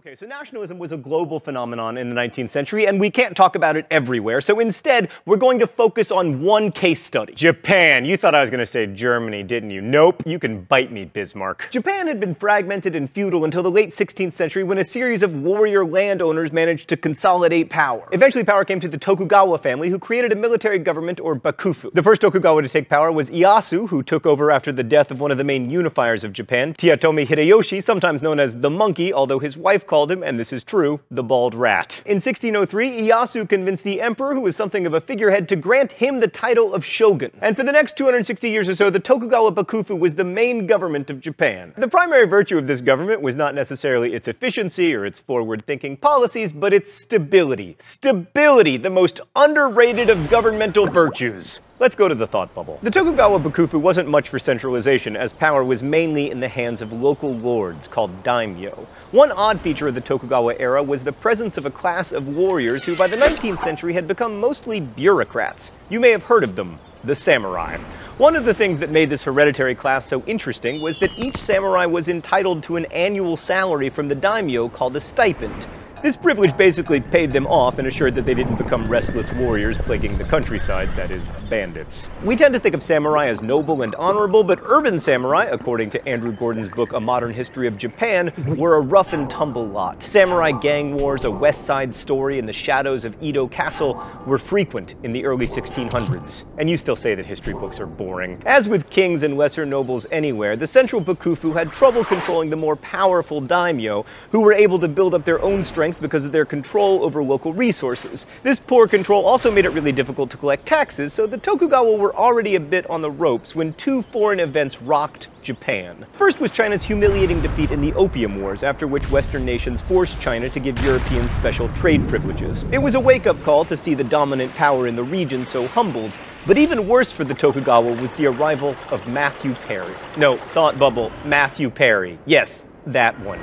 Okay, so nationalism was a global phenomenon in the 19th century, and we can't talk about it everywhere, so instead, we're going to focus on one case study. Japan. You thought I was going to say Germany, didn't you? Nope, you can bite me, Bismarck. Japan had been fragmented and feudal until the late 16th century when a series of warrior landowners managed to consolidate power. Eventually, power came to the Tokugawa family, who created a military government, or bakufu. The first Tokugawa to take power was Ieyasu, who took over after the death of one of the main unifiers of Japan, Toyotomi Hideyoshi, sometimes known as the Monkey, although his wife called him, and this is true, the Bald Rat. In 1603, Ieyasu convinced the emperor, who was something of a figurehead, to grant him the title of shogun. And for the next 260 years or so, the Tokugawa bakufu was the main government of Japan. The primary virtue of this government was not necessarily its efficiency or its forward-thinking policies, but its stability. Stability, the most underrated of governmental virtues. Let's go to the thought bubble. The Tokugawa bakufu wasn't much for centralization, as power was mainly in the hands of local lords called daimyo. One odd feature of the Tokugawa era was the presence of a class of warriors who by the 19th century had become mostly bureaucrats. You may have heard of them, the samurai. One of the things that made this hereditary class so interesting was that each samurai was entitled to an annual salary from the daimyo called a stipend. This privilege basically paid them off and assured that they didn't become restless warriors plaguing the countryside, that is, bandits. We tend to think of samurai as noble and honorable, but urban samurai, according to Andrew Gordon's book A Modern History of Japan, were a rough and tumble lot. Samurai gang wars, a West Side Story, and the shadows of Edo Castle were frequent in the early 1600s. And you still say that history books are boring. As with kings and lesser nobles anywhere, the central bakufu had trouble controlling the more powerful daimyo, who were able to build up their own strength because of their control over local resources. This poor control also made it really difficult to collect taxes, so the Tokugawa were already a bit on the ropes when two foreign events rocked Japan. First was China's humiliating defeat in the Opium Wars, after which Western nations forced China to give Europeans special trade privileges. It was a wake-up call to see the dominant power in the region so humbled, but even worse for the Tokugawa was the arrival of Matthew Perry. No, thought bubble, Matthew Perry. Yes, that one.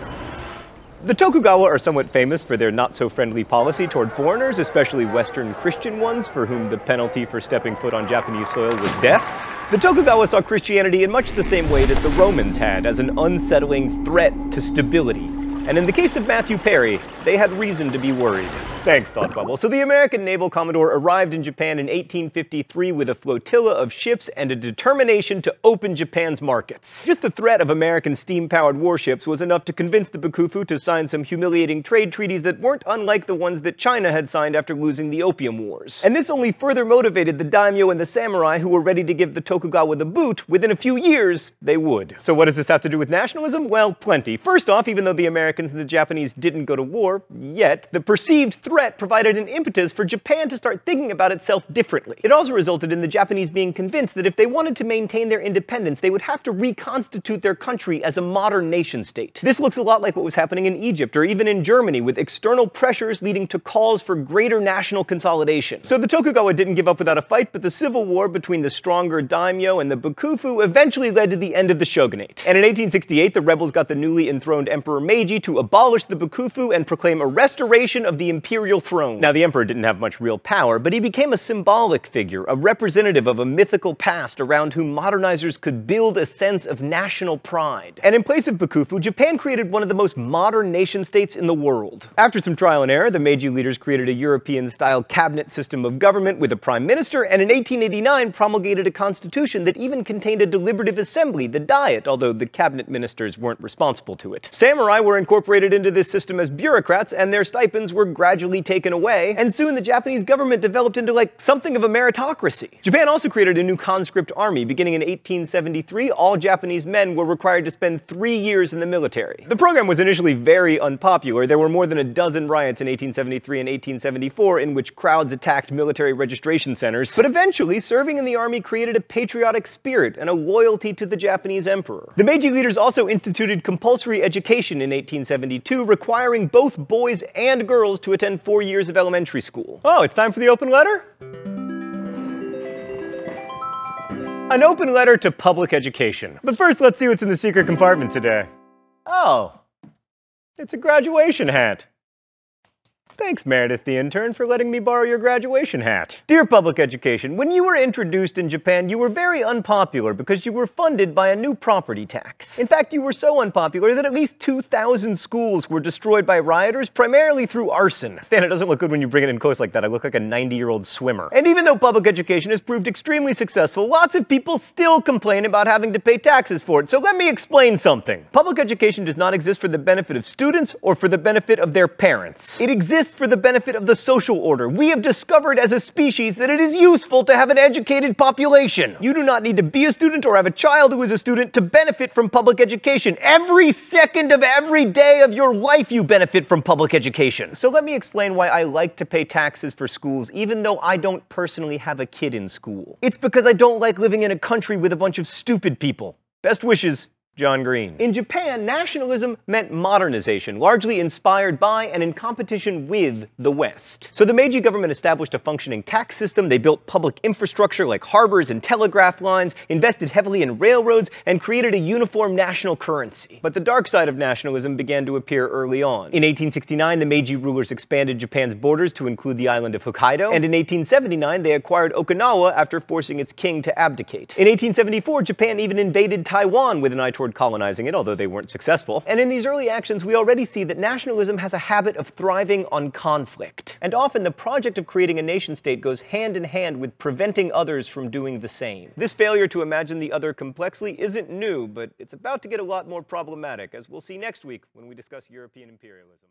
The Tokugawa are somewhat famous for their not-so-friendly policy toward foreigners, especially Western Christian ones, for whom the penalty for stepping foot on Japanese soil was death. The Tokugawa saw Christianity in much the same way that the Romans had, as an unsettling threat to stability. And in the case of Matthew Perry, they had reason to be worried. Thanks, Thought Bubble. So the American naval commodore arrived in Japan in 1853 with a flotilla of ships and a determination to open Japan's markets. Just the threat of American steam-powered warships was enough to convince the bakufu to sign some humiliating trade treaties that weren't unlike the ones that China had signed after losing the Opium Wars. And this only further motivated the daimyo and the samurai, who were ready to give the Tokugawa the boot. Within a few years, they would. So what does this have to do with nationalism? Well, plenty. First off, even though the Americans and the Japanese didn't go to war yet, the perceived threat provided an impetus for Japan to start thinking about itself differently. It also resulted in the Japanese being convinced that if they wanted to maintain their independence, they would have to reconstitute their country as a modern nation-state. This looks a lot like what was happening in Egypt or even in Germany, with external pressures leading to calls for greater national consolidation. So the Tokugawa didn't give up without a fight, but the civil war between the stronger daimyo and the bakufu eventually led to the end of the shogunate. And in 1868, the rebels got the newly enthroned Emperor Meiji to abolish the bakufu and proclaim a restoration of the imperial throne. Now, the emperor didn't have much real power, but he became a symbolic figure, a representative of a mythical past around whom modernizers could build a sense of national pride. And in place of bakufu, Japan created one of the most modern nation-states in the world. After some trial and error, the Meiji leaders created a European-style cabinet system of government with a prime minister, and in 1889 promulgated a constitution that even contained a deliberative assembly, the Diet, although the cabinet ministers weren't responsible to it. Samurai were incorporated into this system as bureaucrats, and their stipends were gradually taken away, and soon the Japanese government developed into like something of a meritocracy. Japan also created a new conscript army. Beginning in 1873, all Japanese men were required to spend 3 years in the military. The program was initially very unpopular. There were more than a dozen riots in 1873 and 1874 in which crowds attacked military registration centers, but eventually serving in the army created a patriotic spirit and a loyalty to the Japanese emperor. The Meiji leaders also instituted compulsory education in 1872, requiring both boys and girls to attend 4 years of elementary school. Oh, it's time for the open letter? An open letter to public education. But first, let's see what's in the secret compartment today. Oh, it's a graduation hat. Thanks, Meredith the intern, for letting me borrow your graduation hat. Dear Public Education, when you were introduced in Japan, you were very unpopular because you were funded by a new property tax. In fact, you were so unpopular that at least 2,000 schools were destroyed by rioters, primarily through arson. Stan, it doesn't look good when you bring it in close like that. I look like a 90-year-old swimmer. And even though public education has proved extremely successful, lots of people still complain about having to pay taxes for it. So let me explain something. Public education does not exist for the benefit of students or for the benefit of their parents. It exists for the benefit of the social order. We have discovered as a species that it is useful to have an educated population. You do not need to be a student or have a child who is a student to benefit from public education. Every second of every day of your life you benefit from public education. So let me explain why I like to pay taxes for schools even though I don't personally have a kid in school. It's because I don't like living in a country with a bunch of stupid people. Best wishes, John Green. In Japan, nationalism meant modernization, largely inspired by and in competition with the West. So the Meiji government established a functioning tax system, they built public infrastructure like harbors and telegraph lines, invested heavily in railroads, and created a uniform national currency. But the dark side of nationalism began to appear early on. In 1869, the Meiji rulers expanded Japan's borders to include the island of Hokkaido, and in 1879, they acquired Okinawa after forcing its king to abdicate. In 1874, Japan even invaded Taiwan with an eye toward colonizing it, although they weren't successful. And in these early actions, we already see that nationalism has a habit of thriving on conflict. And often the project of creating a nation-state goes hand in hand with preventing others from doing the same. This failure to imagine the other complexly isn't new, but it's about to get a lot more problematic, as we'll see next week when we discuss European imperialism.